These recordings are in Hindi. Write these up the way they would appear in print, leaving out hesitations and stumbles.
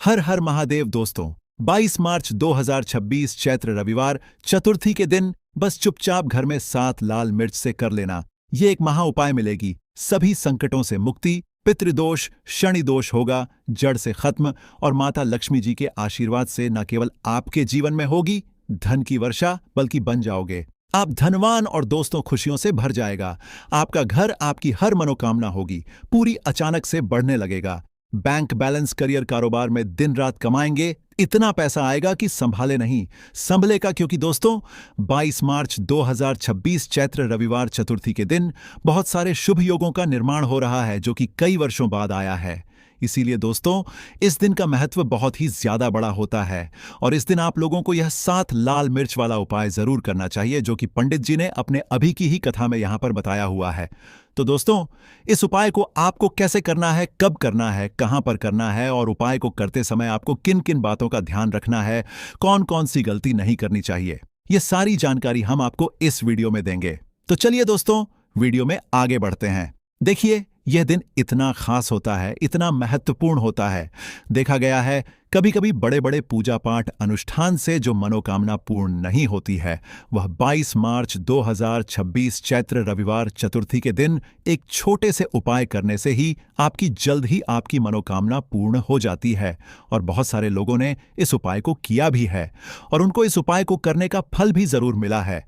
हर हर महादेव दोस्तों। 22 मार्च 2026 चैत्र रविवार चतुर्थी के दिन बस चुपचाप घर में 7 लाल मिर्च से कर लेना। ये एक महा उपाय मिलेगी, सभी संकटों से मुक्ति, पितृदोष शनि दोष होगा जड़ से खत्म और माता लक्ष्मी जी के आशीर्वाद से न केवल आपके जीवन में होगी धन की वर्षा बल्कि बन जाओगे आप धनवान और दोस्तों खुशियों से भर जाएगा। आपका घर आपकी हर मनोकामना होगी, पूरी अचानक से बढ़ने लगेगा। बैंक बैलेंस करियर कारोबार में दिन रात कमाएंगे, इतना पैसा आएगा कि संभाले नहीं संभलेगा। क्योंकि दोस्तों 22 मार्च 2026 चैत्र रविवार चतुर्थी के दिन बहुत सारे शुभ योगों का निर्माण हो रहा है जो कि कई वर्षों बाद आया है। इसीलिए दोस्तों इस दिन का महत्व बहुत ही ज्यादा बड़ा होता है और इस दिन आप लोगों को यह 7 लाल मिर्च वाला उपाय जरूर करना चाहिए जो कि पंडित जी ने अपने अभी की ही कथा में यहां पर बताया हुआ है। तो दोस्तों इस उपाय को आपको कैसे करना है, कब करना है, कहां पर करना है और उपाय को करते समय आपको किन किन बातों का ध्यान रखना है, कौन कौन सी गलती नहीं करनी चाहिए, ये सारी जानकारी हम आपको इस वीडियो में देंगे। तो चलिए दोस्तों वीडियो में आगे बढ़ते हैं। देखिए यह दिन इतना खास होता है, इतना महत्वपूर्ण होता है। देखा गया है कभी कभी बड़े बड़े पूजा पाठ अनुष्ठान से जो मनोकामना पूर्ण नहीं होती है वह 22 मार्च 2026 चैत्र रविवार चतुर्थी के दिन एक छोटे से उपाय करने से ही आपकी जल्द ही आपकी मनोकामना पूर्ण हो जाती है। और बहुत सारे लोगों ने इस उपाय को किया भी है और उनको इस उपाय को करने का फल भी जरूर मिला है।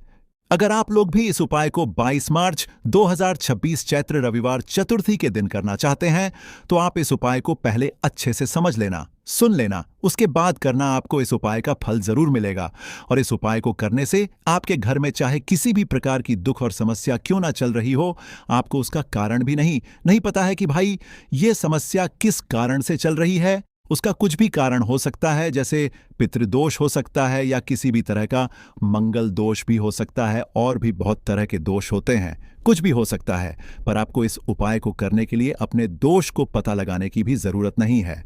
अगर आप लोग भी इस उपाय को 22 मार्च 2026 चैत्र रविवार चतुर्थी के दिन करना चाहते हैं तो आप इस उपाय को पहले अच्छे से समझ लेना, सुन लेना, उसके बाद करना। आपको इस उपाय का फल जरूर मिलेगा और इस उपाय को करने से आपके घर में चाहे किसी भी प्रकार की दुख और समस्या क्यों ना चल रही हो, आपको उसका कारण भी नहीं पता है कि भाई ये समस्या किस कारण से चल रही है। उसका कुछ भी कारण हो सकता है, जैसे पितृदोष हो सकता है या किसी भी तरह का मंगल दोष भी हो सकता है और भी बहुत तरह के दोष होते हैं, कुछ भी हो सकता है। पर आपको इस उपाय को करने के लिए अपने दोष को पता लगाने की भी जरूरत नहीं है।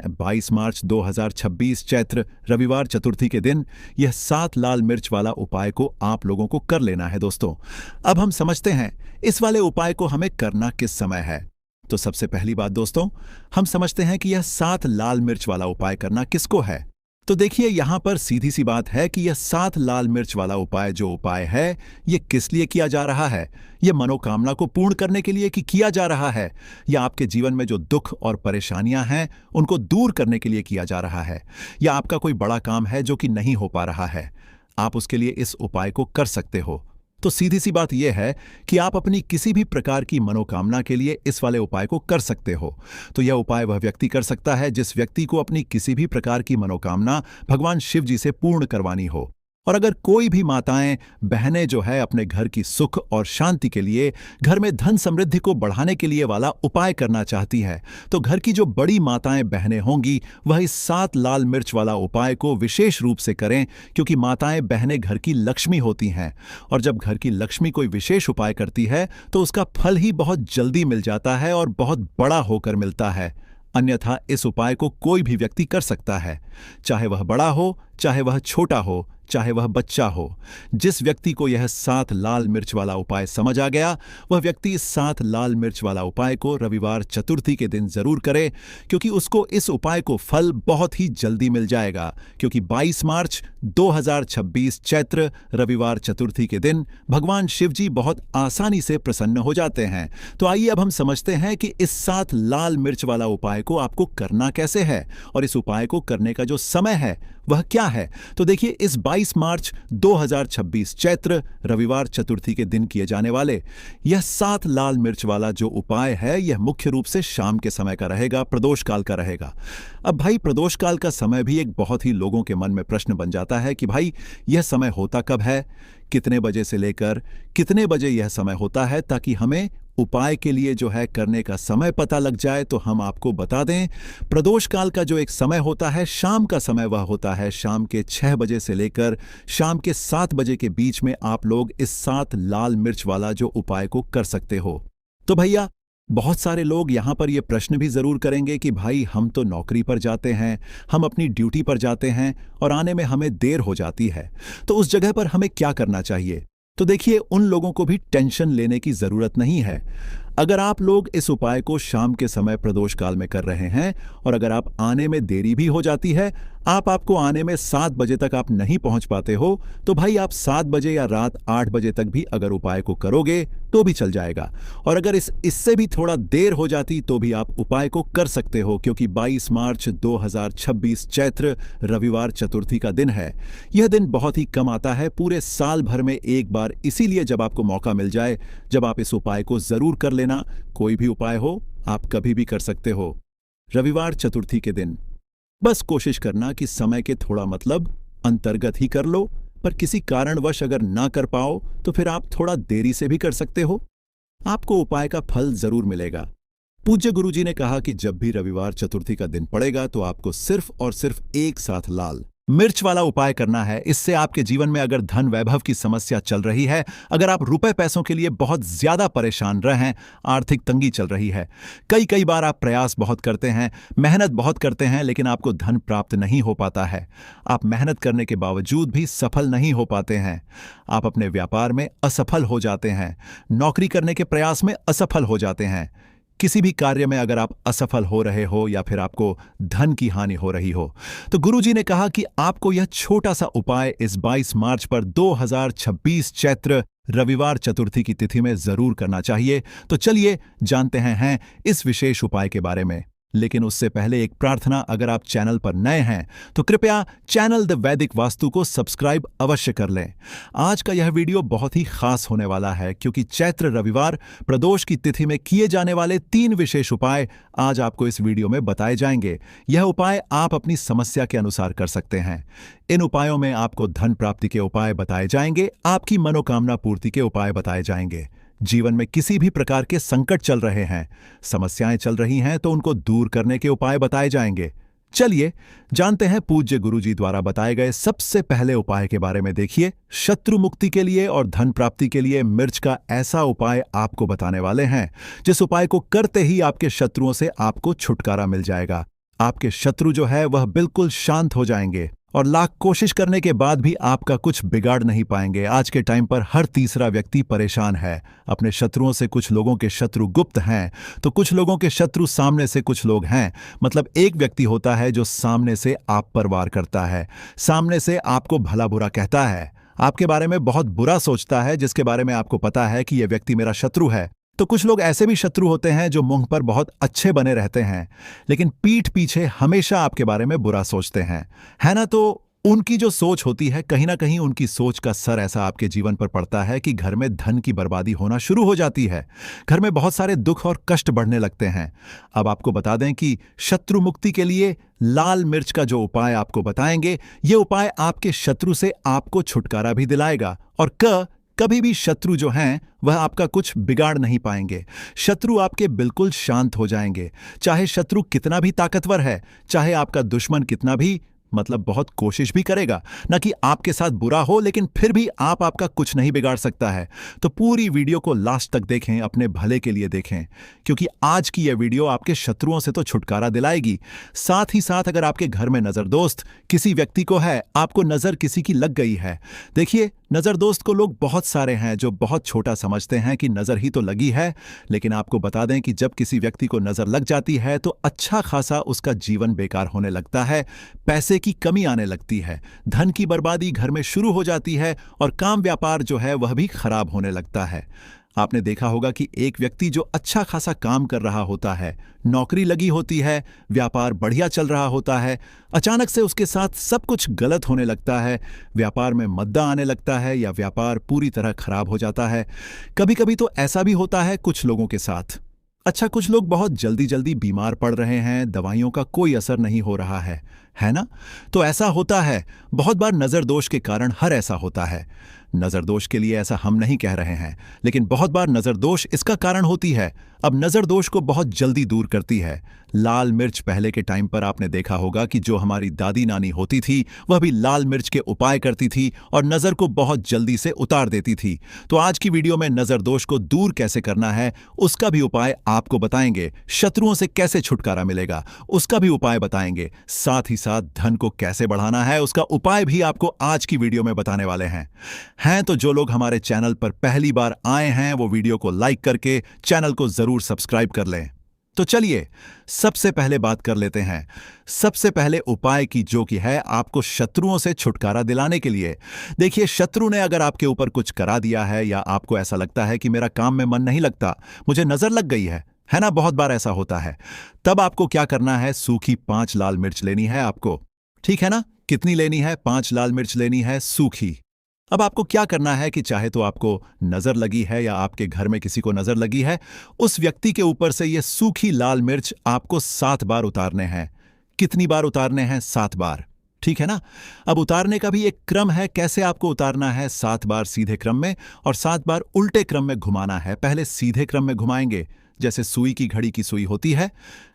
22 मार्च 2026 चैत्र रविवार चतुर्थी के दिन यह 7 लाल मिर्च वाला उपाय को आप लोगों को कर लेना है। दोस्तों अब हम समझते हैं इस वाले उपाय को हमें करना किस समय है। तो सबसे पहली बात दोस्तों हम समझते हैं कि यह 7 लाल मिर्च वाला उपाय करना किसको है। तो देखिए यहां पर सीधी सी बात है कि यह 7 लाल मिर्च वाला उपाय जो उपाय है यह किस लिए किया जा रहा है। यह मनोकामना को पूर्ण करने के लिए कि किया जा रहा है या आपके जीवन में जो दुख और परेशानियां हैं उनको दूर करने के लिए किया जा रहा है, या आपका कोई बड़ा काम है जो कि नहीं हो पा रहा है, आप उसके लिए इस उपाय को कर सकते हो। तो सीधी सी बात यह है कि आप अपनी किसी भी प्रकार की मनोकामना के लिए इस वाले उपाय को कर सकते हो। तो यह उपाय वह व्यक्ति कर सकता है जिस व्यक्ति को अपनी किसी भी प्रकार की मनोकामना भगवान शिव जी से पूर्ण करवानी हो। और अगर कोई भी माताएं बहनें जो है अपने घर की सुख और शांति के लिए, घर में धन समृद्धि को बढ़ाने के लिए वाला उपाय करना चाहती है तो घर की जो बड़ी माताएं बहनें होंगी वह इस 7 लाल मिर्च वाला उपाय को विशेष रूप से करें, क्योंकि माताएं बहनें घर की लक्ष्मी होती हैं और जब घर की लक्ष्मी कोई विशेष उपाय करती है तो उसका फल ही बहुत जल्दी मिल जाता है और बहुत बड़ा होकर मिलता है। अन्यथा इस उपाय को कोई भी व्यक्ति कर सकता है, चाहे वह बड़ा हो, चाहे वह छोटा हो, चाहे वह बच्चा हो। जिस व्यक्ति को यह 7 लाल मिर्च वाला उपाय समझ आ गया वह व्यक्ति इस 7 लाल मिर्च वाला उपाय को रविवार चतुर्थी के दिन जरूर करे, क्योंकि उसको इस उपाय को फल बहुत ही जल्दी मिल जाएगा। क्योंकि 22 मार्च 2026 चैत्र रविवार चतुर्थी के दिन भगवान शिव जी बहुत आसानी से प्रसन्न हो जाते हैं। तो आइए अब हम समझते हैं कि इस 7 लाल मिर्च वाला उपाय को आपको करना कैसे है और इस उपाय को करने का जो समय है वह क्या है। तो देखिए इस 22 मार्च 2026 चैत्र रविवार चतुर्थी के दिन किए जाने वाले यह 7 लाल मिर्च वाला जो उपाय है यह मुख्य रूप से शाम के समय का रहेगा, प्रदोष काल का रहेगा। अब भाई प्रदोष काल का समय भी एक बहुत ही लोगों के मन में प्रश्न बन जाता है कि भाई यह समय होता कब है, कितने बजे से लेकर कितने बजे यह समय होता है, ताकि हमें उपाय के लिए जो है करने का समय पता लग जाए। तो हम आपको बता दें प्रदोष काल का जो एक समय होता है शाम का समय वह होता है शाम के 6 बजे से लेकर शाम के 7 बजे के बीच में आप लोग इस 7 लाल मिर्च वाला जो उपाय को कर सकते हो। तो भैया बहुत सारे लोग यहां पर यह प्रश्न भी जरूर करेंगे कि भाई हम तो नौकरी पर जाते हैं, हम अपनी ड्यूटी पर जाते हैं और आने में हमें देर हो जाती है, तो उस जगह पर हमें क्या करना चाहिए। तो देखिए उन लोगों को भी टेंशन लेने की जरूरत नहीं है। अगर आप लोग इस उपाय को शाम के समय प्रदोष काल में कर रहे हैं और अगर आप आने में देरी भी हो जाती है, आपको आने में 7 बजे तक आप नहीं पहुंच पाते हो, तो भाई आप 7 बजे या रात 8 बजे तक भी अगर उपाय को करोगे तो भी चल जाएगा। और अगर इससे भी थोड़ा देर हो जाती तो भी आप उपाय को कर सकते हो, क्योंकि 22 मार्च 2026 चैत्र रविवार चतुर्थी का दिन है। यह दिन बहुत ही कम आता है, पूरे साल भर में एक बार, इसीलिए जब आपको मौका मिल जाए, जब आप इस उपाय को जरूर कर लेना। कोई भी उपाय हो, आप कभी भी कर सकते हो। रविवार चतुर्थी के दिन बस कोशिश करना कि समय के थोड़ा अंतर्गत ही कर लो, पर किसी कारणवश अगर ना कर पाओ तो फिर आप थोड़ा देरी से भी कर सकते हो। आपको उपाय का फल जरूर मिलेगा। पूज्य गुरुजी ने कहा कि जब भी रविवार चतुर्थी का दिन पड़ेगा तो आपको सिर्फ और सिर्फ एक साथ लाल मिर्च वाला उपाय करना है। इससे आपके जीवन में अगर धन वैभव की समस्या चल रही है, अगर आप रुपए पैसों के लिए बहुत ज्यादा परेशान रहे हैं, आर्थिक तंगी चल रही है, कई बार आप प्रयास बहुत करते हैं, मेहनत बहुत करते हैं, लेकिन आपको धन प्राप्त नहीं हो पाता है, आप मेहनत करने के बावजूद भी सफल नहीं हो पाते हैं, आप अपने व्यापार में असफल हो जाते हैं, नौकरी करने के प्रयास में असफल हो जाते हैं, किसी भी कार्य में अगर आप असफल हो रहे हो या फिर आपको धन की हानि हो रही हो, तो गुरुजी ने कहा कि आपको यह छोटा सा उपाय इस 22 मार्च पर 2026 चैत्र रविवार चतुर्थी की तिथि में जरूर करना चाहिए। तो चलिए जानते हैं इस विशेष उपाय के बारे में। लेकिन उससे पहले एक प्रार्थना, अगर आप चैनल पर नए हैं तो कृपया चैनल द वैदिक वास्तु को सब्सक्राइब अवश्य कर लें। आज का यह वीडियो बहुत ही खास होने वाला है, क्योंकि चैत्र रविवार प्रदोष की तिथि में किए जाने वाले 3 विशेष उपाय आज आपको इस वीडियो में बताए जाएंगे। यह उपाय आप अपनी समस्या के अनुसार कर सकते हैं। इन उपायों में आपको धन प्राप्ति के उपाय बताए जाएंगे, आपकी मनोकामना पूर्ति के उपाय बताए जाएंगे। जीवन में किसी भी प्रकार के संकट चल रहे हैं, समस्याएं चल रही हैं, तो उनको दूर करने के उपाय बताए जाएंगे। चलिए जानते हैं पूज्य गुरुजी द्वारा बताए गए सबसे पहले उपाय के बारे में। देखिए, शत्रु मुक्ति के लिए और धन प्राप्ति के लिए मिर्च का ऐसा उपाय आपको बताने वाले हैं, जिस उपाय को करते ही आपके शत्रुओं से आपको छुटकारा मिल जाएगा। आपके शत्रु जो है वह बिल्कुल शांत हो जाएंगे और लाख कोशिश करने के बाद भी आपका कुछ बिगाड़ नहीं पाएंगे। आज के टाइम पर हर तीसरा व्यक्ति परेशान है अपने शत्रुओं से। कुछ लोगों के शत्रु गुप्त हैं, तो कुछ लोगों के शत्रु सामने से कुछ लोग हैं। मतलब एक व्यक्ति होता है जो सामने से आप पर वार करता है, सामने से आपको भला बुरा कहता है, आपके बारे में बहुत बुरा सोचता है, जिसके बारे में आपको पता है कि यह व्यक्ति मेरा शत्रु है। तो कुछ लोग ऐसे भी शत्रु होते हैं जो मुंह पर बहुत अच्छे बने रहते हैं, लेकिन पीठ पीछे हमेशा आपके बारे में बुरा सोचते हैं, है ना। तो उनकी जो सोच होती है, कहीं ना कहीं उनकी सोच का असर ऐसा आपके जीवन पर पड़ता है कि घर में धन की बर्बादी होना शुरू हो जाती है, घर में बहुत सारे दुख और कष्ट बढ़ने लगते हैं। अब आपको बता दें कि शत्रु मुक्ति के लिए लाल मिर्च का जो उपाय आपको बताएंगे, ये उपाय आपके शत्रु से आपको छुटकारा भी दिलाएगा और कभी भी शत्रु जो हैं वह आपका कुछ बिगाड़ नहीं पाएंगे। शत्रु आपके बिल्कुल शांत हो जाएंगे। चाहे शत्रु कितना भी ताकतवर है, चाहे आपका दुश्मन कितना भी बहुत कोशिश भी करेगा ना कि आपके साथ बुरा हो, लेकिन फिर भी आपका कुछ नहीं बिगाड़ सकता है। तो पूरी वीडियो को लास्ट तक देखें, अपने भले के लिए देखें, क्योंकि आज की यह वीडियो आपके शत्रुओं से तो छुटकारा दिलाएगी, साथ ही साथ अगर आपके घर में नजर दोस्त किसी व्यक्ति को है, आपको नजर किसी की लग गई है। देखिए, नजर दोस्त को लोग बहुत सारे हैं जो बहुत छोटा समझते हैं कि नजर ही तो लगी है, लेकिन आपको बता दें कि जब किसी व्यक्ति को नजर लग जाती है तो अच्छा खासा उसका जीवन बेकार होने लगता है, पैसे की कमी आने लगती है, धन की बर्बादी घर में शुरू हो जाती है और काम व्यापार जो है वह भी खराब होने लगता है। आपने देखा होगा कि एक व्यक्ति जो अच्छा खासा काम कर रहा होता है, नौकरी लगी होती है, व्यापार बढ़िया चल रहा होता है, अचानक से उसके साथ सब कुछ गलत होने लगता है, व्यापार में मद्दा आने लगता है या व्यापार पूरी तरह खराब हो जाता है। कभी कभी तो ऐसा भी होता है कुछ लोगों के साथ। अच्छा, कुछ लोग बहुत जल्दी बीमार पड़ रहे हैं, दवाइयों का कोई असर नहीं हो रहा है ना। तो ऐसा होता है, बहुत बार नजर दोष के कारण हर ऐसा होता है। नजर दोष के लिए ऐसा हम नहीं कह रहे हैं, लेकिन बहुत बार नजर दोष इसका कारण होती है। अब नजर दोष को बहुत जल्दी दूर करती है लाल मिर्च। पहले के टाइम पर आपने देखा होगा कि जो हमारी दादी नानी होती थी वह भी लाल मिर्च के उपाय करती थी और नजर को बहुत जल्दी से उतार देती थी। तो आज की वीडियो में नजर दोष को दूर कैसे करना है उसका भी उपाय आपको बताएंगे, शत्रुओं से कैसे छुटकारा मिलेगा उसका भी उपाय बताएंगे, साथ ही साथ धन को कैसे बढ़ाना है उसका उपाय भी आपको आज की वीडियो में बताने वाले हैं तो जो लोग हमारे चैनल पर पहली बार आए हैं वो वीडियो को लाइक करके चैनल को जरूर सब्सक्राइब कर लें। तो चलिए सबसे पहले बात कर लेते हैं। सबसे पहले उपाय की जो कि है आपको शत्रुओं से छुटकारा दिलाने के लिए। देखिए, शत्रु ने अगर आपके ऊपर कुछ करा दिया है या आपको ऐसा लगता है कि मेरा काम में मन नहीं लगता, मुझे नजर लग गई है ना, बहुत बार ऐसा होता है। तब आपको क्या करना है, सूखी 5 लाल मिर्च लेनी है आपको, ठीक है ना। कितनी लेनी है? 5 लाल मिर्च लेनी है सूखी। अब आपको क्या करना है कि चाहे तो आपको नजर लगी है या आपके घर में किसी को नजर लगी है, उस व्यक्ति के ऊपर से ये सूखी लाल मिर्च आपको 7 बार उतारने हैं। कितनी बार उतारने हैं? 7 बार, ठीक है ना। अब उतारने का भी एक क्रम है, कैसे आपको उतारना है। 7 बार सीधे क्रम में और 7 बार उल्टे क्रम में घुमाना है। पहले सीधे क्रम में घुमाएंगे, जैसे सुई की घड़ी की सुई होती है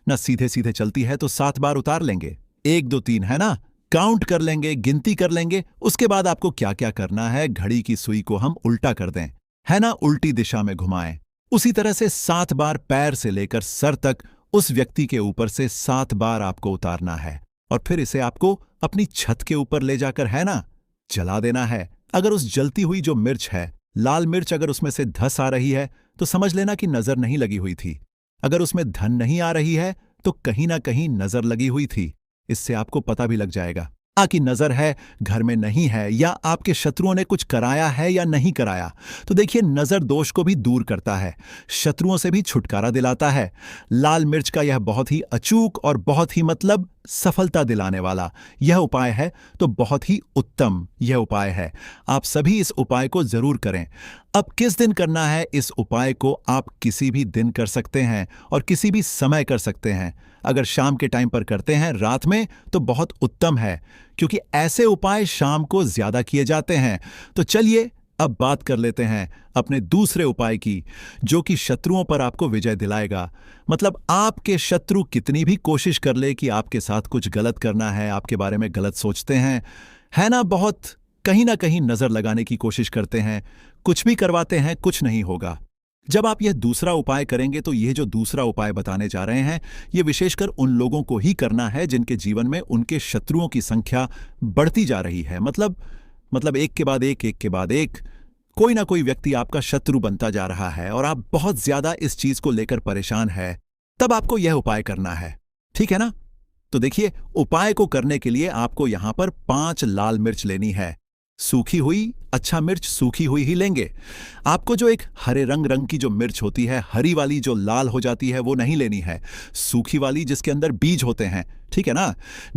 ना, सीधे सीधे चलती है, तो 7 बार उतार लेंगे। 1 2 3 है ना, काउंट कर लेंगे, गिनती कर लेंगे। उसके बाद आपको क्या क्या करना है, घड़ी की सुई को हम उल्टा कर दें, है ना, उल्टी दिशा में घुमाएं। उसी तरह से 7 बार पैर से लेकर सर तक उस व्यक्ति के ऊपर से 7 बार आपको उतारना है और फिर इसे आपको अपनी छत के ऊपर ले जाकर, है ना, जला देना है। अगर उस जलती हुई जो मिर्च है, लाल मिर्च, अगर उसमें से धस आ रही है तो समझ लेना कि नजर नहीं लगी हुई थी। अगर उसमें धन नहीं आ रही है तो कहीं ना कहीं नजर लगी हुई थी। इससे आपको पता भी लग जाएगा कि नजर है, घर में नहीं है, या आपके शत्रुओं ने कुछ कराया है या नहीं कराया। तो देखिए, नजर दोष को भी दूर करता है, शत्रुओं से भी छुटकारा दिलाता है। लाल मिर्च का यह बहुत ही अचूक और बहुत ही मतलब सफलता दिलाने वाला यह उपाय है, तो बहुत ही उत्तम यह उपाय है। आप सभी इस उपाय को जरूर करें। अब किस दिन करना है इस उपाय को? आप किसी भी दिन कर सकते हैं और किसी भी समय कर सकते हैं। अगर शाम के टाइम पर करते हैं, रात में, तो बहुत उत्तम है, क्योंकि ऐसे उपाय शाम को ज्यादा किए जाते हैं। तो चलिए अब बात कर लेते हैं अपने दूसरे उपाय की, जो कि शत्रुओं पर आपको विजय दिलाएगा। मतलब आपके शत्रु कितनी भी कोशिश कर ले कि आपके साथ कुछ गलत करना है, आपके बारे में गलत सोचते हैं, है ना, बहुत कहीं ना कहीं नजर लगाने की कोशिश करते हैं, कुछ भी करवाते हैं, कुछ नहीं होगा। जब आप यह दूसरा उपाय करेंगे तो यह जो दूसरा उपाय बताने जा रहे हैं, यह विशेषकर उन लोगों को ही करना है जिनके जीवन में उनके शत्रुओं की संख्या बढ़ती जा रही है। मतलब एक के बाद एक कोई ना कोई व्यक्ति आपका शत्रु बनता जा रहा है और आप बहुत ज्यादा इस चीज को लेकर परेशान है। तब आपको यह उपाय करना है, ठीक है ना। तो देखिए, उपाय को करने के लिए आपको यहां पर 5 लाल मिर्च लेनी है, सूखी हुई। अच्छा, मिर्च सूखी हुई ही लेंगे। आपको जो एक हरे रंग की जो मिर्च होती है, हरी वाली जो लाल हो जाती है, वो नहीं लेनी है, सूखी वाली जिसके अंदर बीज होते हैं, ठीक है ना।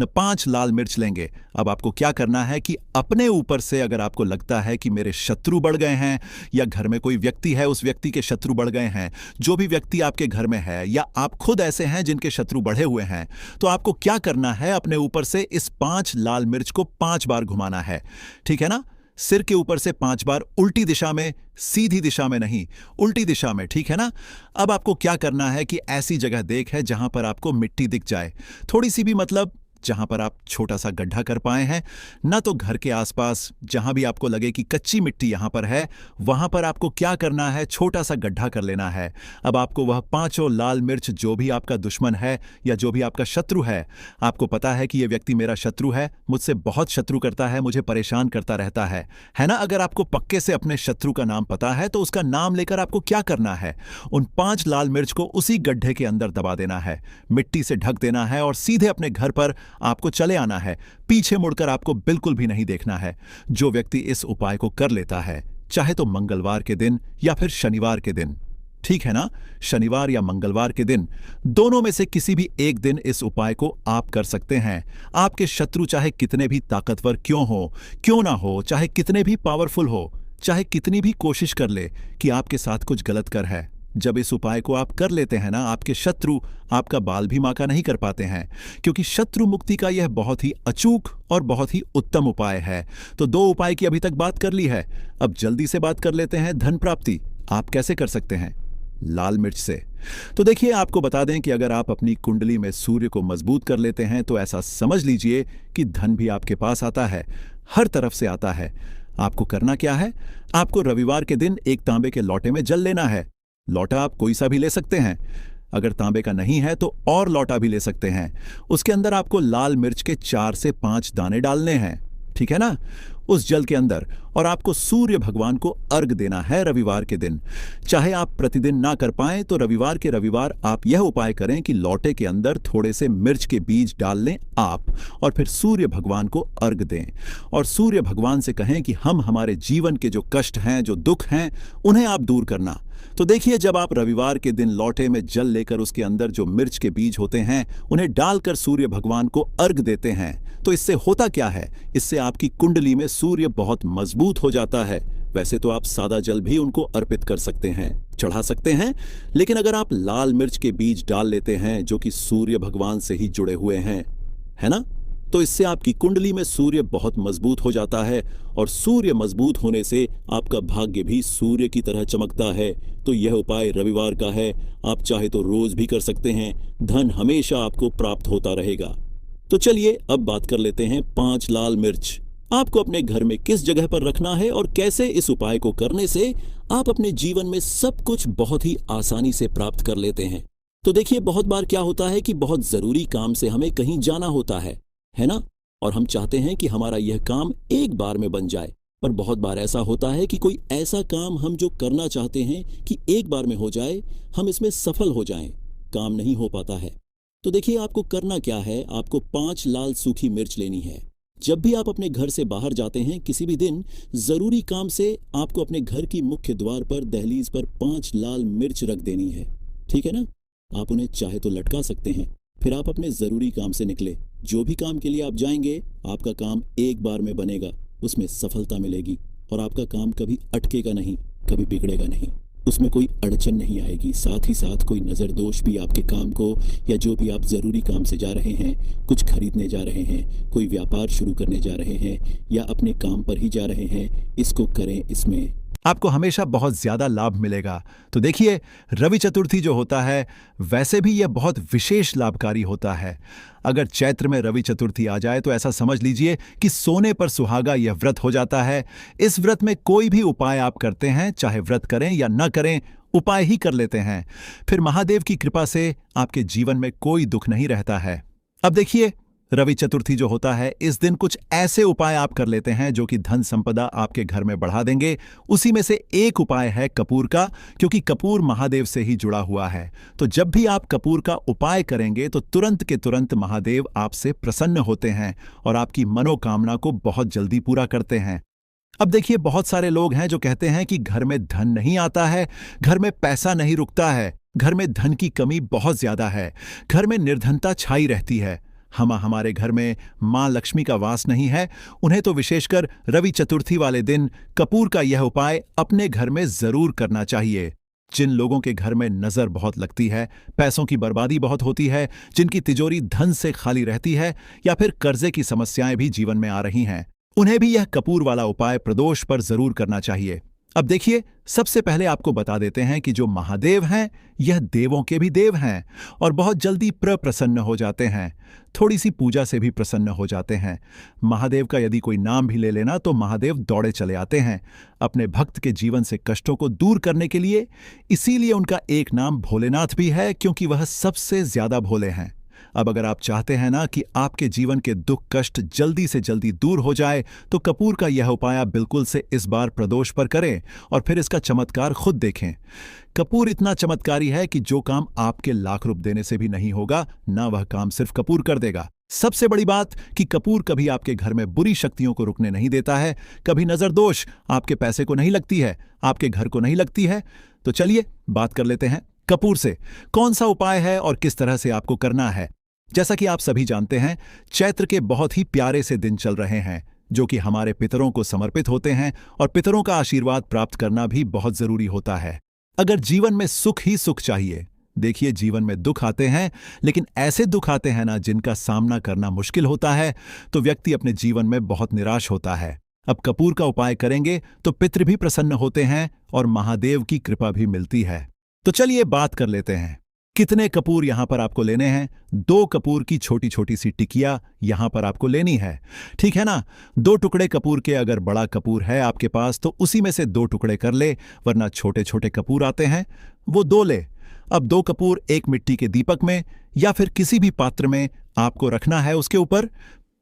5 लाल मिर्च लेंगे। अब आपको क्या करना है कि अपने ऊपर से, अगर आपको लगता है कि मेरे शत्रु बढ़ गए हैं या घर में कोई व्यक्ति है, उस व्यक्ति के शत्रु बढ़ गए हैं, जो भी व्यक्ति आपके घर में है, या आप खुद ऐसे हैं जिनके शत्रु बढ़े हुए हैं, तो आपको क्या करना है, अपने ऊपर से इस 5 लाल मिर्च को 5 बार घुमाना है, ठीक है ना। सिर के ऊपर से 5 बार, उल्टी दिशा में, सीधी दिशा में नहीं, उल्टी दिशा में, ठीक है ना। अब आपको क्या करना है कि ऐसी जगह देख है जहां पर आपको मिट्टी दिख जाए, थोड़ी सी भी, मतलब जहां पर आप छोटा सा गड्ढा कर पाए हैं ना, तो घर के आसपास जहां भी आपको लगे कि कच्ची मिट्टी यहां पर है, वहां पर आपको क्या करना है, छोटा सा गड्ढा कर लेना है। अब आपको वह 5 लाल मिर्च, जो भी आपका दुश्मन है या जो भी आपका शत्रु है, आपको पता है कि यह व्यक्ति मेरा शत्रु है, मुझसे बहुत शत्रु करता है, मुझे परेशान करता रहता है ना। अगर आपको पक्के से अपने शत्रु का नाम पता है तो उसका नाम लेकर आपको क्या करना है, उन 5 लाल मिर्च को उसी गड्ढे के अंदर दबा देना है, मिट्टी से ढक देना है और सीधे अपने घर पर आपको चले आना है। पीछे मुड़कर आपको बिल्कुल भी नहीं देखना है। जो व्यक्ति इस उपाय को कर लेता है, चाहे तो मंगलवार के दिन या फिर शनिवार के दिन, ठीक है ना, शनिवार या मंगलवार के दिन, दोनों में से किसी भी एक दिन इस उपाय को आप कर सकते हैं। आपके शत्रु चाहे कितने भी ताकतवर क्यों ना हो, चाहे कितने भी पावरफुल हो, चाहे कितनी भी कोशिश कर ले कि आपके साथ कुछ गलत कर है, जब इस उपाय को आप कर लेते हैं ना, आपके शत्रु आपका बाल भी माका नहीं कर पाते हैं, क्योंकि शत्रु मुक्ति का यह बहुत ही अचूक और बहुत ही उत्तम उपाय है। तो 2 उपाय की अभी तक बात कर ली है, अब जल्दी से बात कर लेते हैं धन प्राप्ति। आप कैसे कर सकते हैं? लाल मिर्च से। तो देखिए, आपको बता दें कि अगर आप अपनी कुंडली में सूर्य को मजबूत कर लेते हैं तो ऐसा समझ लीजिए कि धन भी आपके पास आता है, हर तरफ से आता है। आपको करना क्या है, आपको रविवार के दिन एक तांबे के लोटे में जल लेना है। लोटा आप कोई सा भी ले सकते हैं। अगर तांबे का नहीं है तो और लौटा भी ले सकते हैं। उसके अंदर आपको लाल मिर्च के 4 से 5 दाने डालने हैं, ठीक है ना, उस जल के अंदर। और आपको सूर्य भगवान को अर्घ देना है रविवार के दिन। चाहे आप प्रतिदिन ना कर पाएं तो रविवार के रविवार आप यह उपाय करें कि लौटे के अंदर थोड़े से मिर्च के बीज डाल लें आप, और फिर सूर्य भगवान को अर्घ दें। और सूर्य भगवान से कहें कि हम हमारे जीवन के जो कष्ट हैं, जो दुख हैं, उन्हें आप दूर करना। तो देखिए, जब आप रविवार के दिन लौटे में जल लेकर उसके अंदर जो मिर्च के बीज होते हैं उन्हें डालकर सूर्य भगवान को अर्घ देते हैं, तो इससे होता क्या है, इससे आपकी कुंडली में सूर्य बहुत मजबूत हो जाता है। वैसे तो आप सादा जल भी उनको अर्पित कर सकते हैं, चढ़ा सकते हैं, लेकिन अगर आप लाल मिर्च के बीज डाल लेते हैं जो कि सूर्य भगवान से ही जुड़े हुए हैं, है ना, तो इससे आपकी कुंडली में सूर्य बहुत मजबूत हो जाता है। और सूर्य मजबूत होने से आपका भाग्य भी सूर्य की तरह चमकता है। तो यह उपाय रविवार का है, आप चाहे तो रोज भी कर सकते हैं, धन हमेशा आपको प्राप्त होता रहेगा। तो चलिए अब बात कर लेते हैं 5 लाल मिर्च आपको अपने घर में किस जगह पर रखना है और कैसे इस उपाय को करने से आप अपने जीवन में सब कुछ बहुत ही आसानी से प्राप्त कर लेते हैं। तो देखिए, बहुत बार क्या होता है कि बहुत जरूरी काम से हमें कहीं जाना होता है ना, और हम चाहते हैं कि हमारा यह काम एक बार में बन जाए। पर बहुत बार ऐसा होता है कि कोई ऐसा काम हम जो करना चाहते हैं कि एक बार में हो जाए, हम इसमें सफल हो जाएं, काम नहीं हो पाता है। तो देखिए, आपको करना क्या है, आपको 5 लाल सूखी मिर्च लेनी है। जब भी आप अपने घर से बाहर जाते हैं किसी भी दिन, जरूरी काम से आपको अपने घर की मुख्य द्वार पर दहलीज पर 5 लाल मिर्च रख देनी है, ठीक है ना। आप उन्हें चाहे तो लटका सकते हैं। फिर आप अपने जरूरी काम से निकले। जो भी काम के लिए आप जाएंगे, आपका काम एक बार में बनेगा, उसमें सफलता मिलेगी और आपका काम कभी अटकेगा नहीं, कभी बिगड़ेगा नहीं, उसमें कोई अड़चन नहीं आएगी। साथ ही साथ कोई नज़र दोष भी आपके काम को, या जो भी आप ज़रूरी काम से जा रहे हैं, कुछ खरीदने जा रहे हैं, कोई व्यापार शुरू करने जा रहे हैं, या अपने काम पर ही जा रहे हैं, इसको करें, इसमें आपको हमेशा बहुत ज्यादा लाभ मिलेगा। तो देखिए, रवि चतुर्थी जो होता है वैसे भी यह बहुत विशेष लाभकारी होता है। अगर चैत्र में रवि चतुर्थी आ जाए तो ऐसा समझ लीजिए कि सोने पर सुहागा यह व्रत हो जाता है। इस व्रत में कोई भी उपाय आप करते हैं, चाहे व्रत करें या न करें, उपाय ही कर लेते हैं, फिर महादेव की कृपा से आपके जीवन में कोई दुख नहीं रहता है। अब देखिए, रवि चतुर्थी जो होता है, इस दिन कुछ ऐसे उपाय आप कर लेते हैं जो कि धन संपदा आपके घर में बढ़ा देंगे। उसी में से एक उपाय है कपूर का, क्योंकि कपूर महादेव से ही जुड़ा हुआ है। तो जब भी आप कपूर का उपाय करेंगे तो तुरंत के तुरंत महादेव आपसे प्रसन्न होते हैं और आपकी मनोकामना को बहुत जल्दी पूरा करते हैं। अब देखिए, बहुत सारे लोग हैं जो कहते हैं कि घर में धन नहीं आता है, घर में पैसा नहीं रुकता है, घर में धन की कमी बहुत ज्यादा है, घर में निर्धनता छाई रहती है, हमारे घर में मां लक्ष्मी का वास नहीं है। उन्हें तो विशेषकर रवि चतुर्थी वाले दिन कपूर का यह उपाय अपने घर में जरूर करना चाहिए। जिन लोगों के घर में नजर बहुत लगती है, पैसों की बर्बादी बहुत होती है, जिनकी तिजोरी धन से खाली रहती है, या फिर कर्जे की समस्याएं भी जीवन में आ रही हैं, उन्हें भी यह कपूर वाला उपाय प्रदोष पर जरूर करना चाहिए। अब देखिए, सबसे पहले आपको बता देते हैं कि जो महादेव हैं यह देवों के भी देव हैं और बहुत जल्दी प्रसन्न हो जाते हैं, थोड़ी सी पूजा से भी प्रसन्न हो जाते हैं। महादेव का यदि कोई नाम भी ले लेना तो महादेव दौड़े चले आते हैं अपने भक्त के जीवन से कष्टों को दूर करने के लिए। इसीलिए उनका एक नाम भोलेनाथ भी है, क्योंकि वह सबसे ज्यादा भोले हैं। अब अगर आप चाहते हैं ना कि आपके जीवन के दुख कष्ट जल्दी से जल्दी दूर हो जाए, तो कपूर का यह उपाय आप बिल्कुल से इस बार प्रदोष पर करें और फिर इसका चमत्कार खुद देखें। कपूर इतना चमत्कारी है कि जो काम आपके लाख रुपए देने से भी नहीं होगा, ना वह काम सिर्फ कपूर कर देगा। सबसे बड़ी बात कि कपूर कभी आपके घर में बुरी शक्तियों को रुकने नहीं देता है, कभी नजर दोष आपके पैसे को नहीं लगती है, आपके घर को नहीं लगती है। तो चलिए बात कर लेते हैं कपूर से कौन सा उपाय है और किस तरह से आपको करना है। जैसा कि आप सभी जानते हैं, चैत्र के बहुत ही प्यारे से दिन चल रहे हैं जो कि हमारे पितरों को समर्पित होते हैं, और पितरों का आशीर्वाद प्राप्त करना भी बहुत जरूरी होता है। अगर जीवन में सुख ही सुख चाहिए, देखिए जीवन में दुख आते हैं, लेकिन ऐसे दुख आते हैं ना जिनका सामना करना मुश्किल होता है, तो व्यक्ति अपने जीवन में बहुत निराश होता है। अब कपूर का उपाय करेंगे तो पितृ भी प्रसन्न होते हैं और महादेव की कृपा भी मिलती है। तो चलिए बात कर लेते हैं कितने कपूर यहां पर आपको लेने हैं। 2 कपूर की छोटी छोटी सी टिकिया यहां पर आपको लेनी है, ठीक है ना। 2 टुकड़े कपूर के, अगर बड़ा कपूर है आपके पास तो उसी में से 2 टुकड़े कर ले, वरना छोटे छोटे कपूर आते हैं वो 2 ले। अब 2 कपूर एक मिट्टी के दीपक में या फिर किसी भी पात्र में आपको रखना है। उसके ऊपर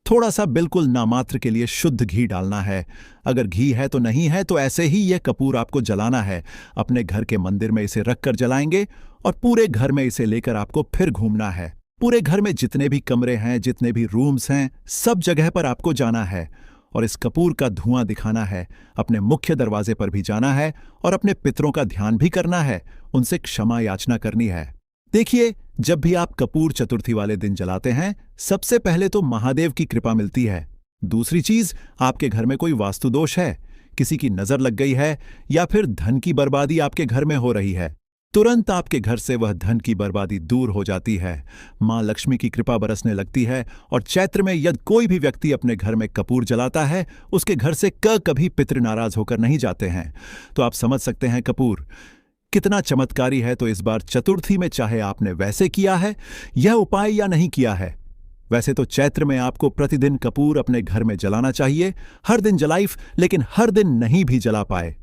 थोड़ा सा बिल्कुल नामात्र के लिए शुद्ध घी डालना है। अगर घी है तो नहीं है तो ऐसे ही यह कपूर आपको जलाना है। अपने घर के मंदिर में इसे रखकर जलाएंगे और पूरे घर में इसे लेकर आपको फिर घूमना है। पूरे घर में जितने भी कमरे हैं, जितने भी रूम्स हैं, सब जगह पर आपको जाना है और इस कपूर का धुआं दिखाना है। अपने मुख्य दरवाजे पर भी जाना है और अपने पितरों का ध्यान भी करना है, उनसे क्षमा याचना करनी है। देखिए, जब भी आप कपूर चतुर्थी वाले दिन जलाते हैं, सबसे पहले तो महादेव की कृपा मिलती है। दूसरी चीज, आपके घर में कोई वास्तु दोष है, किसी की नजर लग गई है या फिर धन की बर्बादी आपके घर में हो रही है, तुरंत आपके घर से वह धन की बर्बादी दूर हो जाती है। मां लक्ष्मी की कृपा बरसने लगती है और चैत्र में यदि कोई भी व्यक्ति अपने घर में कपूर जलाता है, उसके घर से कभी पितृ नाराज होकर नहीं जाते हैं। तो आप समझ सकते हैं कपूर कितना चमत्कारी है। तो इस बार चतुर्थी में चाहे आपने वैसे किया है यह उपाय या नहीं किया है, वैसे तो चैत्र में आपको प्रतिदिन कपूर अपने घर में जलाना चाहिए। हर दिन जलाइफ, लेकिन हर दिन नहीं भी जला पाए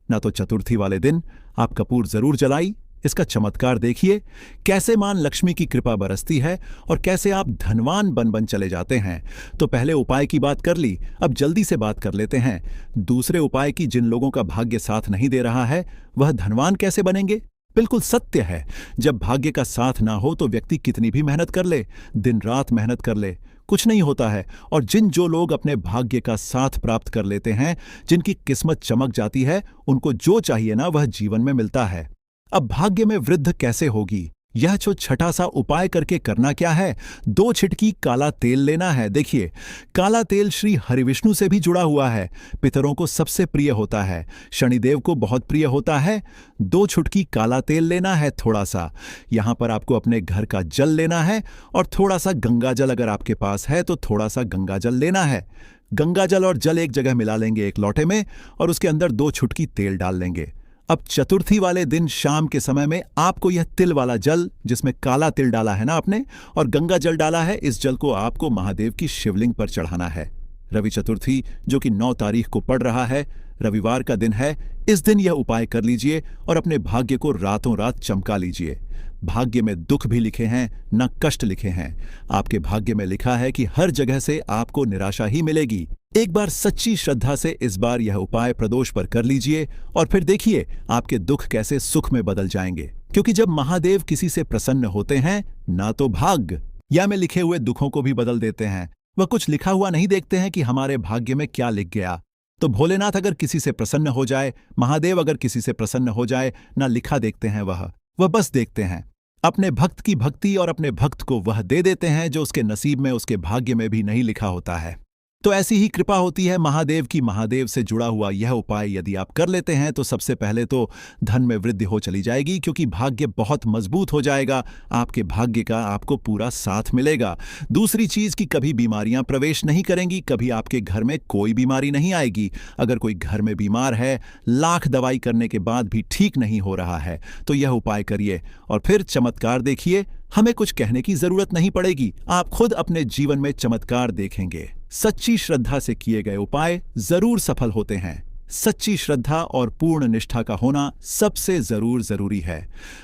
ना तो चतुर्थी वाले दिन आप कपूर जरूर जलाई। इसका चमत्कार देखिए, कैसे मां लक्ष्मी की कृपा बरसती है और कैसे आप धनवान बन बन चले जाते हैं। तो पहले उपाय की बात कर ली, अब जल्दी से बात कर लेते हैं दूसरे उपाय की। जिन लोगों का भाग्य साथ नहीं दे रहा है वह धनवान कैसे बनेंगे? बिल्कुल सत्य है, जब भाग्य का साथ ना हो तो व्यक्ति कितनी भी मेहनत कर ले, दिन रात मेहनत कर ले, कुछ नहीं होता है। और जो लोग अपने भाग्य का साथ प्राप्त कर लेते हैं, जिनकी किस्मत चमक जाती है, उनको जो चाहिए ना वह जीवन में मिलता है। अब भाग्य में वृद्धि कैसे होगी? यह जो छठा सा उपाय करके करना क्या है, 2 छिटकी काला तेल लेना है। देखिए, काला तेल श्री हरिविष्णु से भी जुड़ा हुआ है, पितरों को सबसे प्रिय होता है, शनिदेव को बहुत प्रिय होता है। 2 छुटकी काला तेल लेना है थोड़ा सा। यहां पर आपको अपने घर का जल लेना है और थोड़ा सा गंगा जल, अगर आपके पास है तो थोड़ा सा गंगा जल लेना है। गंगा जल और जल एक जगह मिला लेंगे एक लोटे में और उसके अंदर 2 छुटकी तेल डाल लेंगे। अब चतुर्थी वाले दिन शाम के समय में आपको यह तिल वाला जल, जिसमें काला तिल डाला है ना आपने और गंगा जल डाला है, इस जल को आपको महादेव की शिवलिंग पर चढ़ाना है। रवि चतुर्थी जो कि 9 तारीख को पड़ रहा है, रविवार का दिन है, इस दिन यह उपाय कर लीजिए और अपने भाग्य को रातों रात चमका लीजिए। भाग्य में दुख भी लिखे हैं, न कष्ट लिखे हैं। आपके भाग्य में लिखा है कि हर जगह से आपको निराशा ही मिलेगी। एक बार सच्ची श्रद्धा से इस बार यह उपाय प्रदोष पर कर लीजिए और फिर देखिए आपके दुख कैसे सुख में बदल जाएंगे। क्योंकि जब महादेव किसी से प्रसन्न होते हैं, ना तो भाग्य या में लिखे हुए दुखों को भी बदल देते हैं। वह कुछ लिखा हुआ नहीं देखते हैं कि हमारे भाग्य में क्या लिख गया। तो भोलेनाथ अगर किसी से प्रसन्न हो जाए, महादेव अगर किसी से प्रसन्न हो जाए, ना लिखा देखते हैं वह बस देखते हैं अपने भक्त की भक्ति और अपने भक्त को वह दे देते हैं जो उसके नसीब में, उसके भाग्य में भी नहीं लिखा होता है। तो ऐसी ही कृपा होती है महादेव की। महादेव से जुड़ा हुआ यह उपाय यदि आप कर लेते हैं तो सबसे पहले तो धन में वृद्धि हो चली जाएगी, क्योंकि भाग्य बहुत मजबूत हो जाएगा। आपके भाग्य का आपको पूरा साथ मिलेगा। दूसरी चीज कि कभी बीमारियां प्रवेश नहीं करेंगी, कभी आपके घर में कोई बीमारी नहीं आएगी। अगर कोई घर में बीमार है, लाख दवाई करने के बाद भी ठीक नहीं हो रहा है, तो यह उपाय करिए और फिर चमत्कार देखिए। हमें कुछ कहने की जरूरत नहीं पड़ेगी, आप खुद अपने जीवन में चमत्कार देखेंगे। सच्ची श्रद्धा से किए गए उपाय जरूर सफल होते हैं। सच्ची श्रद्धा और पूर्ण निष्ठा का होना सबसे जरूरी है।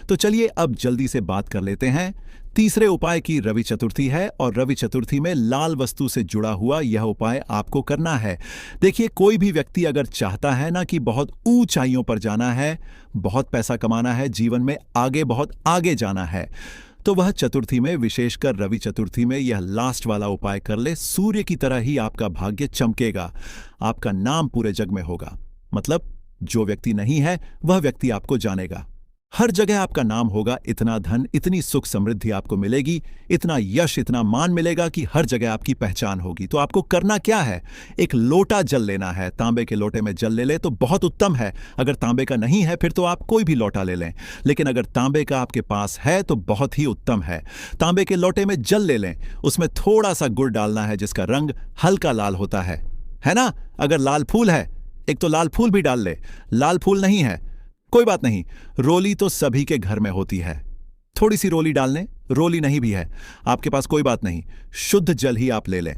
तो चलिए अब जल्दी से बात कर लेते हैं तीसरे उपाय की। रवि चतुर्थी है और रवि चतुर्थी में लाल वस्तु से जुड़ा हुआ यह उपाय आपको करना है। देखिए, कोई भी व्यक्ति अगर चाहता है ना कि बहुत ऊंचाइयों पर जाना है, बहुत पैसा कमाना है, जीवन में आगे बहुत आगे जाना है, तो वह चतुर्थी में, विशेषकर रवि चतुर्थी में यह लास्ट वाला उपाय कर ले। सूर्य की तरह ही आपका भाग्य चमकेगा, आपका नाम पूरे जग में होगा। मतलब जो व्यक्ति नहीं है वह व्यक्ति आपको जानेगा, हर जगह आपका नाम होगा। इतना धन, इतनी सुख समृद्धि आपको मिलेगी, इतना यश, इतना मान मिलेगा कि हर जगह आपकी पहचान होगी। तो आपको करना क्या है, एक लोटा जल लेना है। तांबे के लोटे में जल ले लें तो बहुत उत्तम है। अगर तांबे का नहीं है फिर तो आप कोई भी लोटा ले लें, लेकिन अगर तांबे का आपके पास है तो बहुत ही उत्तम है। तांबे के लोटे में जल ले लें, उसमें थोड़ा सा गुड़ डालना है जिसका रंग हल्का लाल होता है ना। अगर लाल फूल है, एक तो लाल फूल भी डाल ले। लाल फूल नहीं है, कोई बात नहीं, रोली तो सभी के घर में होती है, थोड़ी सी रोली डाल लें। रोली नहीं भी है आपके पास, कोई बात नहीं, शुद्ध जल ही आप ले लें।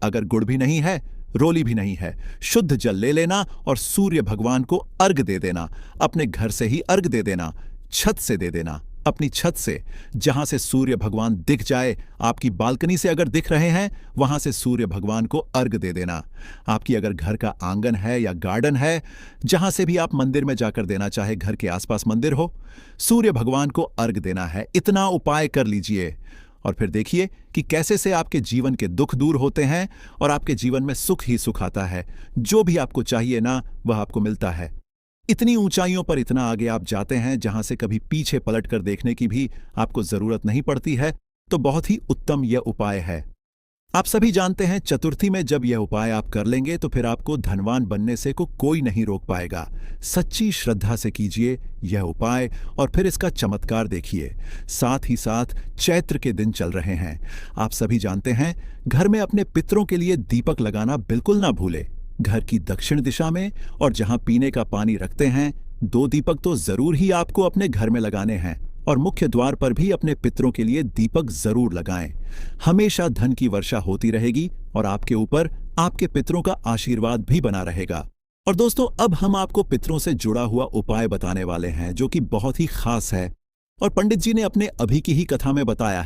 अगर गुड़ भी नहीं है, रोली भी नहीं है, शुद्ध जल ले लेना और सूर्य भगवान को अर्घ दे देना। अपने घर से ही अर्घ दे देना, छत से दे देना, अपनी छत से, जहां से सूर्य भगवान दिख जाए, आपकी बालकनी से अगर दिख रहे हैं वहां से सूर्य भगवान को अर्घ दे देना। आपकी अगर घर का आंगन है या गार्डन है, जहां से भी आप मंदिर में जाकर देना चाहे, घर के आसपास मंदिर हो, सूर्य भगवान को अर्घ देना है। इतना उपाय कर लीजिए और फिर देखिए कि कैसे से आपके जीवन के दुख दूर होते हैं और आपके जीवन में सुख ही सुख आता है। जो भी आपको चाहिए ना, वह आपको मिलता है। इतनी ऊंचाइयों पर इतना आगे आप जाते हैं जहां से कभी पीछे पलट कर देखने की भी आपको जरूरत नहीं पड़ती है। तो बहुत ही उत्तम यह उपाय है। आप सभी जानते हैं, चतुर्थी में जब यह उपाय आप कर लेंगे तो फिर आपको धनवान बनने से कोई नहीं रोक पाएगा। सच्ची श्रद्धा से कीजिए यह उपाय और फिर इसका चमत्कार देखिए। साथ ही साथ चैत्र के दिन चल रहे हैं। आप सभी जानते हैं, घर में अपने पितरों के लिए दीपक लगाना बिल्कुल ना भूले। घर की दक्षिण दिशा में और जहां पीने का पानी रखते हैं, 2 दीपक तो जरूर ही आपको अपने घर में लगाने हैं और मुख्य द्वार पर भी अपने पितरों के लिए दीपक जरूर लगाएं। हमेशा धन की वर्षा होती रहेगी और आपके ऊपर आपके पितरों का आशीर्वाद भी बना रहेगा। और दोस्तों, अब हम आपको पितरों से जुड़ा हुआ उपाय बताने वाले हैं जो कि बहुत ही खास है और पंडित जी ने अपने अभी की ही कथा में बताया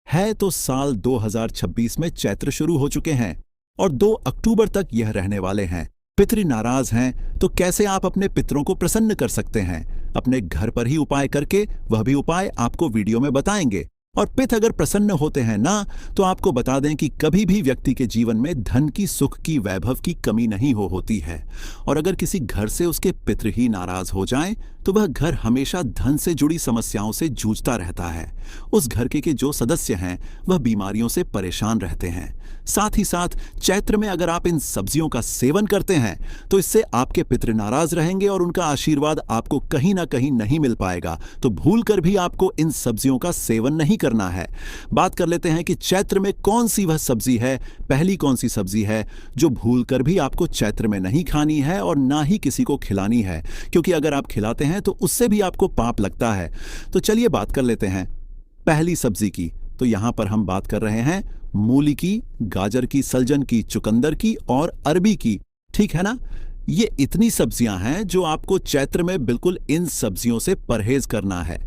है तो साल 2026 में चैत्र शुरू हो चुके हैं और 2 अक्टूबर तक यह रहने वाले हैं। पितृ नाराज हैं तो कैसे आप अपने पितरों को प्रसन्न कर सकते हैं? अपने घर पर ही उपाय करके, वह भी उपाय आपको वीडियो में बताएंगे। और पित अगर प्रसन्न होते हैं ना, तो आपको बता दें कि कभी भी व्यक्ति के जीवन में धन की, सुख की, वैभव की कमी नहीं होती है। और अगर किसी घर से उसके पितृ ही नाराज हो जाएं, तो वह घर हमेशा धन से जुड़ी समस्याओं से जूझता रहता है। उस घर के जो सदस्य हैं वह बीमारियों से परेशान रहते हैं। साथ ही साथ चैत्र में अगर आप इन सब्जियों का सेवन करते हैं तो इससे आपके पितृ नाराज रहेंगे और उनका आशीर्वाद आपको कहीं ना कहीं नहीं मिल पाएगा। तो भूल कर भी आपको इन सब्जियों का सेवन नहीं करना है। बात कर लेते हैं कि चैत्र में कौन सी वह सब्जी है, पहली कौन सी सब्जी है जो भूल कर भी आपको चैत्र में नहीं खानी है और ना ही किसी को खिलानी है, क्योंकि अगर आप खिलाते हैं तो उससे भी आपको पाप लगता है। तो चलिए बात कर लेते हैं पहली सब्जी की। तो यहां पर हम बात कर रहे हैं मूली की, गाजर की, सलजन की, चुकंदर की और अरबी की। ठीक है ना? ये इतनी सब्जियां हैं जो आपको चैत्र में बिल्कुल इन सब्जियों से परहेज करना है।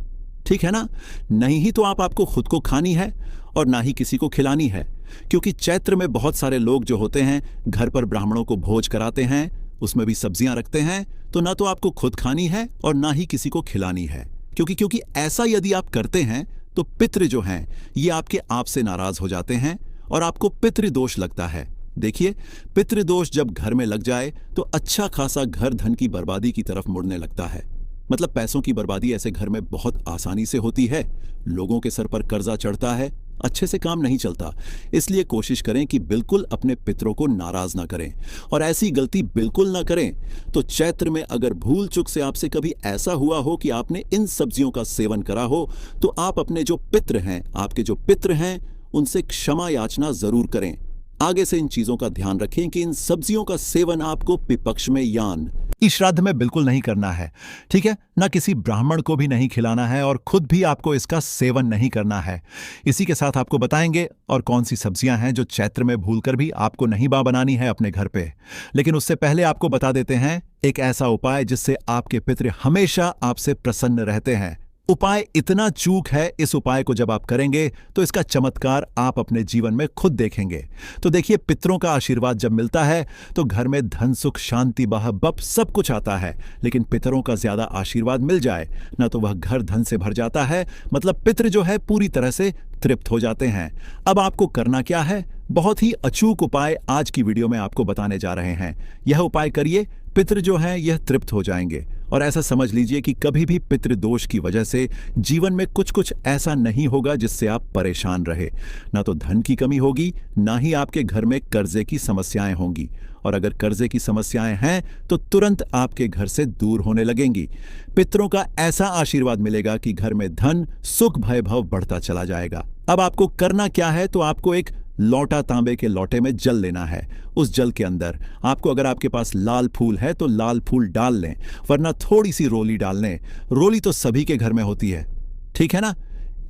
ठीक है ना? नहीं ही तो आपको खुद को खानी है और ना ही किसी को खिलानी है, क्योंकि चैत्र में बहुत सारे लोग जो होते हैं घर पर ब्राह्मणों को भोज कराते हैं, उसमें भी सब्जियां रखते हैं। तो ना तो आपको खुद खानी है और ना ही किसी को खिलानी है, क्योंकि ऐसा यदि आप करते हैं तो पितृ जो हैं ये आपके आप से नाराज हो जाते हैं और आपको पितृदोष लगता है। देखिए, पितृदोष जब घर में लग जाए तो अच्छा खासा घर धन की बर्बादी की तरफ मुड़ने लगता है। मतलब पैसों की बर्बादी ऐसे घर में बहुत आसानी से होती है। लोगों के सर पर कर्जा चढ़ता है, अच्छे से काम नहीं चलता। इसलिए कोशिश करें कि बिल्कुल अपने पितरों को नाराज ना करें और ऐसी गलती बिल्कुल ना करें। तो चैत्र में अगर भूल चूक से आपसे कभी ऐसा हुआ हो कि आपने इन सब्जियों का सेवन करा हो, तो आप अपने जो पितृ हैं, आपके जो पितृ हैं, उनसे क्षमा याचना जरूर करें। आगे से इन चीजों का ध्यान रखें कि इन सब्जियों का सेवन आपको पिपक्ष में यान श्राद्ध में बिल्कुल नहीं करना है। ठीक है ना? किसी ब्राह्मण को भी नहीं खिलाना है और खुद भी आपको इसका सेवन नहीं करना है। इसी के साथ आपको बताएंगे और कौन सी सब्जियां हैं जो चैत्र में भूलकर भी आपको नहीं बनानी है अपने घर पे। लेकिन उससे पहले आपको बता देते हैं एक ऐसा उपाय जिससे आपके पितृ हमेशा आपसे प्रसन्न रहते हैं। उपाय इतना चूक है, इस उपाय को जब आप करेंगे तो इसका चमत्कार आप अपने जीवन में खुद देखेंगे। तो देखिए, पितरों का आशीर्वाद जब मिलता है तो घर में धन, सुख, शांति, बह बप सब कुछ आता है। लेकिन पितरों का ज्यादा आशीर्वाद मिल जाए ना, तो वह घर धन से भर जाता है। मतलब पितृ जो है पूरी तरह से तृप्त हो जाते हैं। अब आपको करना क्या है? बहुत ही अचूक उपाय आज की वीडियो में आपको बताने जा रहे हैं। यह उपाय करिए, पितृ जो हैं यह तृप्त हो जाएंगे। और ऐसा समझ लीजिए कि कभी भी पितृदोष की वजह से जीवन में कुछ ऐसा नहीं होगा जिससे आप परेशान रहे। ना तो धन की कमी होगी, ना ही आपके घर में कर्जे की समस्याएं होंगी। और अगर कर्जे की समस्याएं हैं तो तुरंत आपके घर से दूर होने लगेंगी। पितरों का ऐसा आशीर्वाद मिलेगा कि घर में धन, सुख, वैभव बढ़ता चला जाएगा। अब आपको करना क्या है? तो आपको एक लौटा, तांबे के लोटे में जल लेना है। उस जल के अंदर आपको, अगर आपके पास लाल फूल है तो लाल फूल डाल लें, वरना थोड़ी सी रोली डाल लें। रोली तो सभी के घर में होती है, ठीक है ना?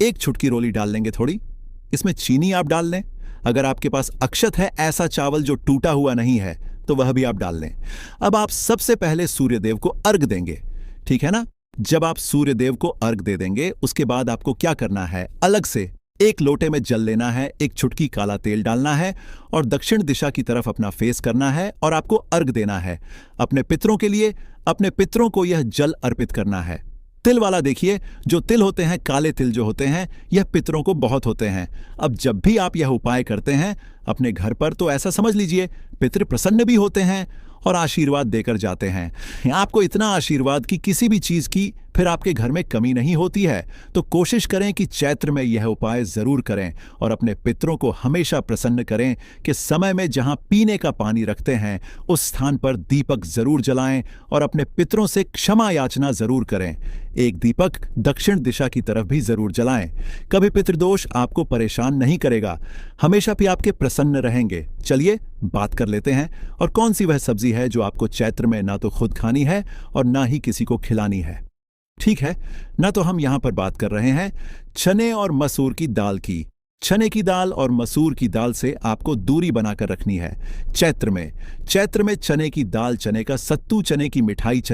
एक छुटकी रोली डाल लेंगे थोड़ी। इसमें चीनी आप डाल लें। अगर आपके पास अक्षत है, ऐसा चावल जो टूटा हुआ नहीं है, तो वह भी आप डाल लें। अब आप सबसे पहले सूर्यदेव को अर्घ देंगे, ठीक है ना? जब आप सूर्य देव को अर्घ दे देंगे, उसके बाद आपको क्या करना है, अलग से एक लोटे में जल लेना है, एक चुटकी काला तेल डालना है और दक्षिण दिशा की तरफ अपना फेस करना है और आपको अर्घ देना है अपने पितरों के लिए। अपने पितरों को यह जल अर्पित करना है। तिल वाला देखिए, जो तिल होते हैं, काले तिल जो होते हैं, यह पितरों को बहुत होते हैं। अब जब भी आप यह उपाय करते हैं अपने घर पर, तो ऐसा समझ लीजिए पितृ प्रसन्न भी होते हैं और आशीर्वाद देकर जाते हैं। आपको इतना आशीर्वाद कि किसी भी चीज की फिर आपके घर में कमी नहीं होती है। तो कोशिश करें कि चैत्र में यह उपाय जरूर करें और अपने पितरों को हमेशा प्रसन्न करें कि समय में जहां पीने का पानी रखते हैं उस स्थान पर दीपक जरूर जलाएं और अपने पितरों से क्षमा याचना जरूर करें। एक दीपक दक्षिण दिशा की तरफ भी जरूर जलाएं। कभी पितृदोष आपको परेशान नहीं करेगा, हमेशा भी आपके प्रसन्न रहेंगे। चलिए बात कर लेते हैं, और कौन सी वह सब्जी है जो आपको चैत्र में ना तो खुद खानी है और ना ही किसी को खिलानी है। ठीक है ना, तो हम यहां पर बात कर रहे हैं चने और मसूर की दाल की। चने की दाल और मसूर की दाल से आपको दूरी बनाकर रखनी है चैत्र में। चैत्र में चने की दाल, चने का सत्तू, चने की मिठाई, चने